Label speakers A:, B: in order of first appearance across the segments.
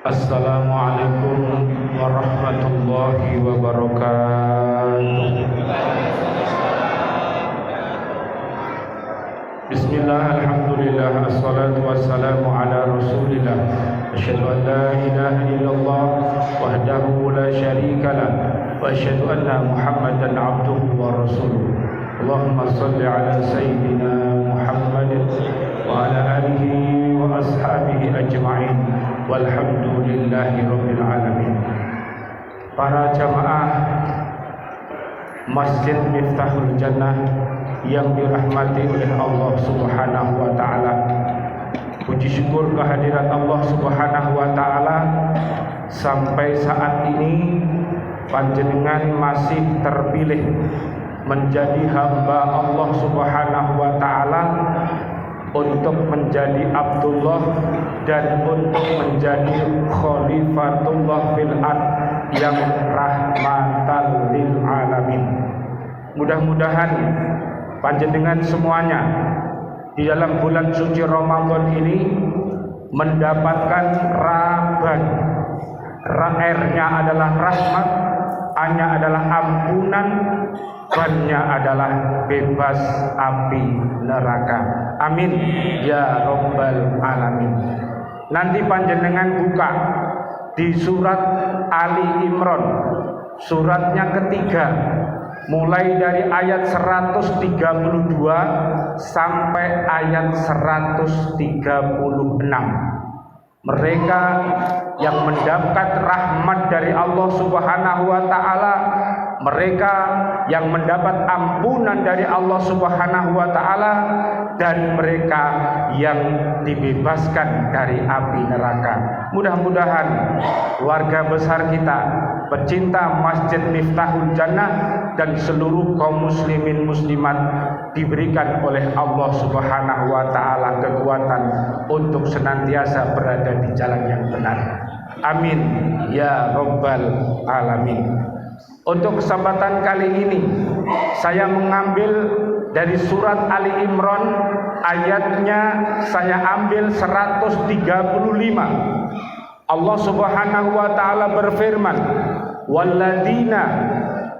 A: Assalamualaikum warahmatullahi wabarakatuh. Bismillah, alhamdulillah, assalatu wassalamu ala rasulillah. Asyhadu an la ilaha illallah wahdahu la syarika lah, wa asyhadu anna Muhammadan abduhu wa rasuluh. Allahumma salli ala sayyidina Muhammadin wa ala alihi wa ashabihi ajma'in. Walhamdulillahi rabbil alamin. Para jamaah Masjid Miftahul Jannah yang dirahmati oleh Allah Subhanahu wa taala, puji syukur kehadirat Allah Subhanahu wa taala sampai saat ini panjenengan masih terpilih menjadi hamba Allah Subhanahu wa taala untuk menjadi Abdullah dan untuk menjadi Khalifatullah fil ard yang rahmatan lil alamin. Mudah-mudahan panjenengan semuanya di dalam bulan suci Ramadan ini mendapatkan raban. R-nya adalah rahmat, A-nya adalah ampunan, ban-nya adalah bebas api neraka. Amin ya rabbal alamin. Nanti panjenengan buka di surat Ali Imran, suratnya ketiga, mulai dari ayat 132 sampai ayat 136. Mereka yang mendapat rahmat dari Allah Subhanahu wa taala, mereka yang mendapat ampunan dari Allah Subhanahu wa taala, dan mereka yang dibebaskan dari api neraka. Mudah-mudahan warga besar kita, pecinta Masjid Miftahul Jannah dan seluruh kaum muslimin muslimat diberikan oleh Allah Subhanahu wa taala kekuatan untuk senantiasa berada di jalan yang benar. Amin ya rabbal alamin. Untuk kesempatan kali ini saya mengambil dari surat Ali Imran, ayatnya saya ambil 135. Allah Subhanahu wa taala berfirman, "Walladzina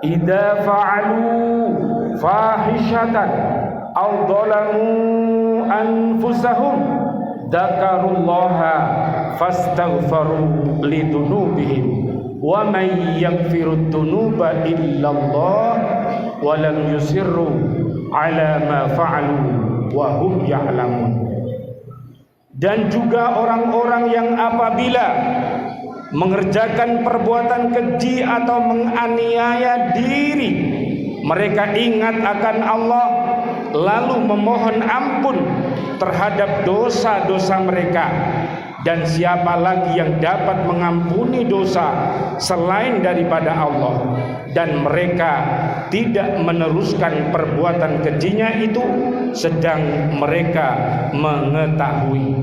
A: idza fa'alu fahishatan aw dhalamu anfusahum dzakarullaha fastaghfaru lidunubihim wa may yaghfirud dunuba illallah wa lam yusirru ala ma fa'alu wa hum ya'lamun." Dan juga orang-orang yang apabila mengerjakan perbuatan keji atau menganiaya diri, mereka ingat akan Allah lalu memohon ampun terhadap dosa-dosa mereka. Dan siapa lagi yang dapat mengampuni dosa selain daripada Allah, dan mereka tidak meneruskan perbuatan kejinya itu sedang mereka mengetahui.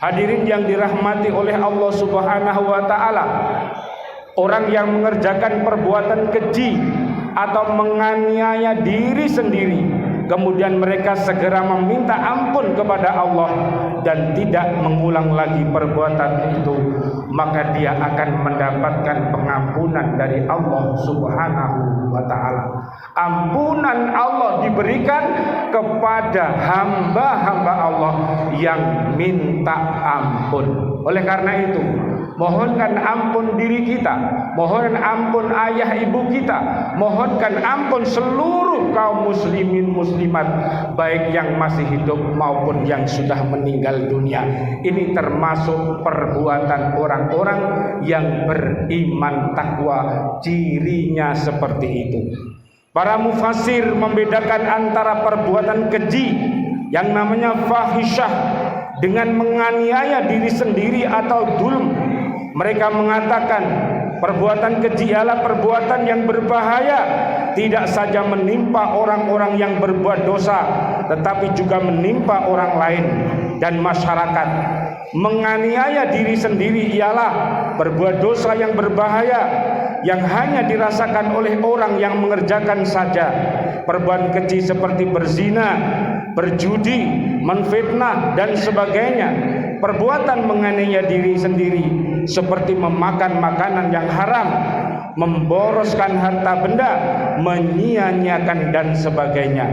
A: Hadirin yang dirahmati oleh Allah Subhanahu wa taala, orang yang mengerjakan perbuatan keji atau menganiaya diri sendiri, kemudian mereka segera meminta ampun kepada Allah dan tidak mengulang lagi perbuatan itu, maka dia akan mendapatkan pengampunan dari Allah Subhanahu wa taala. Ampunan Allah diberikan kepada hamba-hamba Allah yang minta ampun. Oleh karena itu, mohonkan ampun diri kita, mohon ampun ayah ibu kita, mohonkan ampun seluruh kaum muslimin muslimat, baik yang masih hidup maupun yang sudah meninggal dunia. Ini termasuk perbuatan orang-orang yang beriman takwa, cirinya seperti itu. Para mufassir membedakan antara perbuatan keji yang namanya fahisyah dengan menganiaya diri sendiri atau dzulm. Mereka mengatakan perbuatan keji adalah perbuatan yang berbahaya, tidak saja menimpa orang-orang yang berbuat dosa, tetapi juga menimpa orang lain dan masyarakat. Menganiaya diri sendiri ialah berbuat dosa yang berbahaya yang hanya dirasakan oleh orang yang mengerjakan saja. Perbuatan keji seperti berzina, berjudi, menfitnah dan sebagainya. Perbuatan menganiaya diri sendiri seperti memakan makanan yang haram, memboroskan harta benda, menyia-nyiakan dan sebagainya.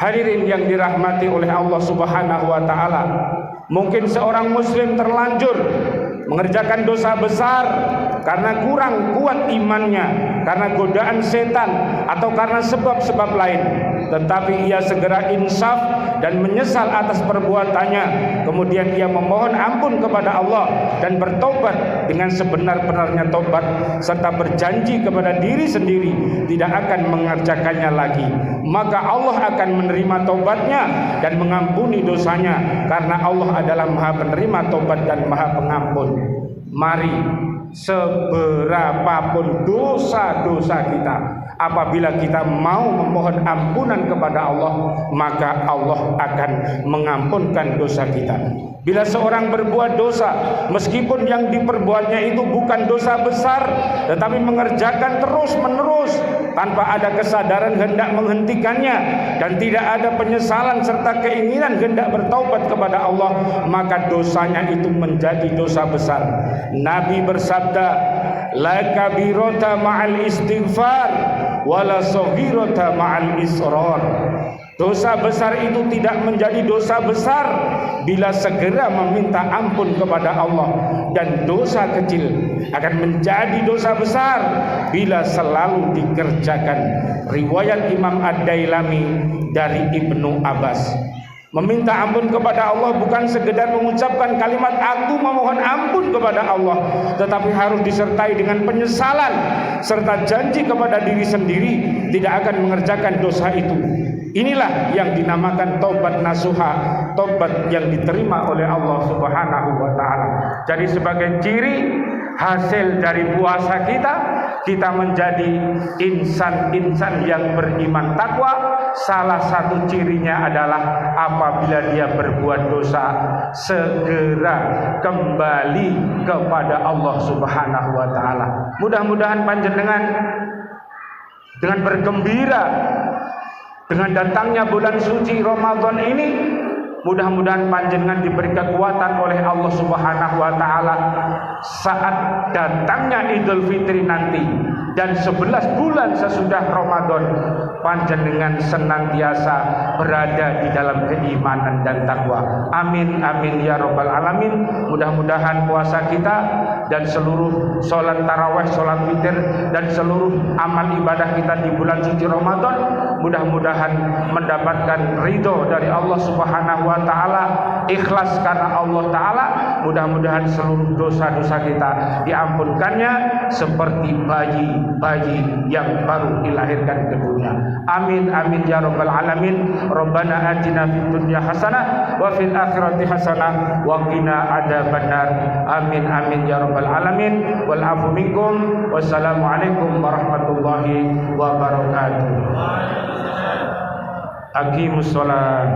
A: Hadirin yang dirahmati oleh Allah Subhanahu wa taala, mungkin seorang muslim terlanjur mengerjakan dosa besar karena kurang kuat imannya, karena godaan setan atau karena sebab-sebab lain, tetapi ia segera insaf dan menyesal atas perbuatannya, kemudian ia memohon ampun kepada Allah dan bertobat dengan sebenar-benarnya tobat, serta berjanji kepada diri sendiri tidak akan mengerjakannya lagi, maka Allah akan menerima tobatnya dan mengampuni dosanya, karena Allah adalah Maha Penerima tobat dan Maha Pengampun. Mari, seberapapun dosa-dosa kita, apabila kita mau memohon ampunan kepada Allah, maka Allah akan mengampunkan dosa kita. Bila seorang berbuat dosa, meskipun yang diperbuatnya itu bukan dosa besar, tetapi mengerjakan terus-menerus tanpa ada kesadaran hendak menghentikannya dan tidak ada penyesalan serta keinginan hendak bertaubat kepada Allah, maka dosanya itu menjadi dosa besar. Nabi bersabda, la kabirata ma'al istighfar wala saghirata ma'al israr. Dosa besar itu tidak menjadi dosa besar bila segera meminta ampun kepada Allah, dan dosa kecil akan menjadi dosa besar bila selalu dikerjakan. Riwayat Imam Ad-Dailami dari Ibnu Abbas. Meminta ampun kepada Allah bukan sekedar mengucapkan kalimat aku memohon ampun kepada Allah, tetapi harus disertai dengan penyesalan serta janji kepada diri sendiri tidak akan mengerjakan dosa itu. Inilah yang dinamakan taubat nasuha, taubat yang diterima oleh Allah Subhanahu wa taala. Jadi sebagai ciri hasil dari puasa kita menjadi insan-insan yang beriman takwa. Salah satu cirinya adalah apabila dia berbuat dosa, segera kembali kepada Allah Subhanahu wa taala. Mudah-mudahan panjenengan dengan bergembira dengan datangnya bulan suci Ramadan ini, mudah-mudahan panjenengan diberi kekuatan oleh Allah Subhanahu wa taala saat datangnya Idul Fitri nanti, dan 11 bulan sesudah Ramadan panjenengan senantiasa berada di dalam keimanan dan takwa. Amin amin ya rabbal alamin. Mudah-mudahan puasa kita dan seluruh sholat tarawih, sholat witir, dan seluruh amal ibadah kita di bulan suci Ramadan mudah-mudahan mendapatkan ridho dari Allah Subhanahu wa taala, ikhlas karena Allah taala. Mudah-mudahan seluruh dosa-dosa kita diampunkannya seperti bayi yang baru dilahirkan ke dunia. Amin amin ya rabbal alamin. Rabbana atina fid dunya hasanah wa fil akhirati hasanah wa qina adzabannar. Amin amin ya rabbal alamin. Wal afu minkum. Wassalamu alaikum warahmatullahi wabarakatuh. Aqimus shalah.